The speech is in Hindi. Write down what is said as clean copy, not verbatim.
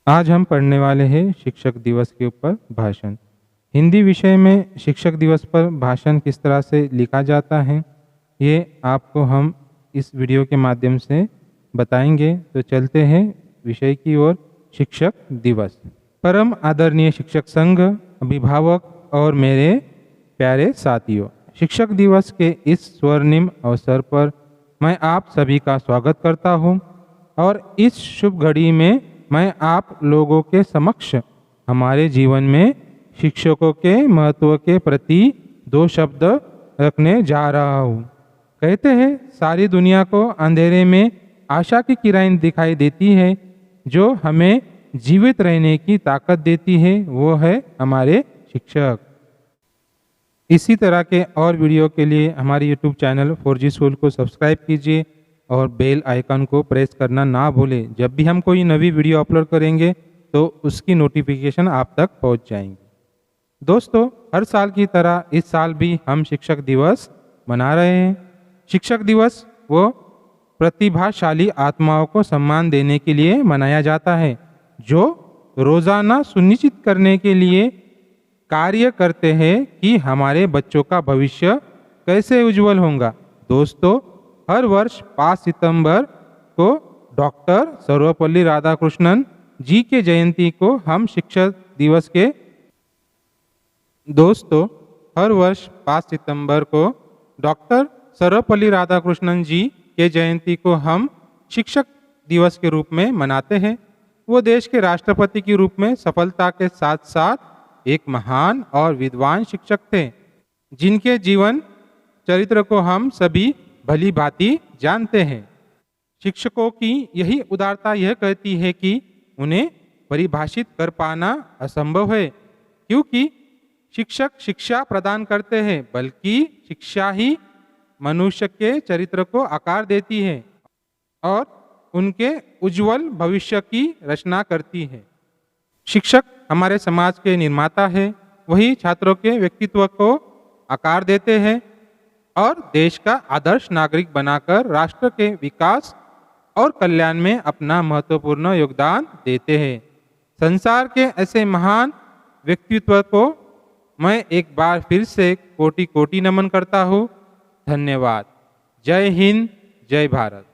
आज हम पढ़ने वाले हैं शिक्षक दिवस के ऊपर भाषण। हिंदी विषय में शिक्षक दिवस पर भाषण किस तरह से लिखा जाता है, ये आपको हम इस वीडियो के माध्यम से बताएंगे। तो चलते हैं विषय की ओर। शिक्षक दिवस। परम आदरणीय शिक्षक संघ, अभिभावक और मेरे प्यारे साथियों, शिक्षक दिवस के इस स्वर्णिम अवसर पर मैं आप सभी का स्वागत करता हूं और इस शुभ घड़ी में मैं आप लोगों के समक्ष हमारे जीवन में शिक्षकों के महत्व के प्रति दो शब्द रखने जा रहा हूँ। कहते हैं सारी दुनिया को अंधेरे में आशा की किरण दिखाई देती है, जो हमें जीवित रहने की ताकत देती है वो है हमारे शिक्षक। इसी तरह के और वीडियो के लिए हमारे YouTube चैनल 4G स्कूल को सब्सक्राइब कीजिए और बेल आइकन को प्रेस करना ना भूलें। जब भी हम कोई नवी वीडियो अपलोड करेंगे तो उसकी नोटिफिकेशन आप तक पहुंच जाएंगी। दोस्तों, हर साल की तरह इस साल भी हम शिक्षक दिवस मना रहे हैं। शिक्षक दिवस वो प्रतिभाशाली आत्माओं को सम्मान देने के लिए मनाया जाता है, जो रोजाना सुनिश्चित करने के लिए कार्य करते हैं कि हमारे बच्चों का भविष्य कैसे उज्जवल होगा। दोस्तों, हर वर्ष 5 सितंबर को डॉक्टर सर्वपल्ली राधाकृष्णन जी के जयंती को हम शिक्षक दिवस के हर वर्ष 5 सितंबर को डॉक्टर सर्वपल्ली राधाकृष्णन जी के जयंती को हम शिक्षक दिवस के रूप में मनाते हैं। वो देश के राष्ट्रपति के रूप में सफलता के साथ साथ एक महान और विद्वान शिक्षक थे, जिनके जीवन चरित्र को हम सभी भली भांति जानते हैं। शिक्षकों की यही उदारता यह कहती है कि उन्हें परिभाषित कर पाना असंभव है, क्योंकि शिक्षक शिक्षा प्रदान करते हैं, बल्कि शिक्षा ही मनुष्य के चरित्र को आकार देती है और उनके उज्जवल भविष्य की रचना करती है। शिक्षक हमारे समाज के निर्माता है, वही छात्रों के व्यक्तित्व को आकार देते हैं और देश का आदर्श नागरिक बनाकर राष्ट्र के विकास और कल्याण में अपना महत्वपूर्ण योगदान देते हैं। संसार के ऐसे महान व्यक्तित्व को मैं एक बार फिर से कोटि कोटि नमन करता हूँ। धन्यवाद। जय हिंद, जय भारत।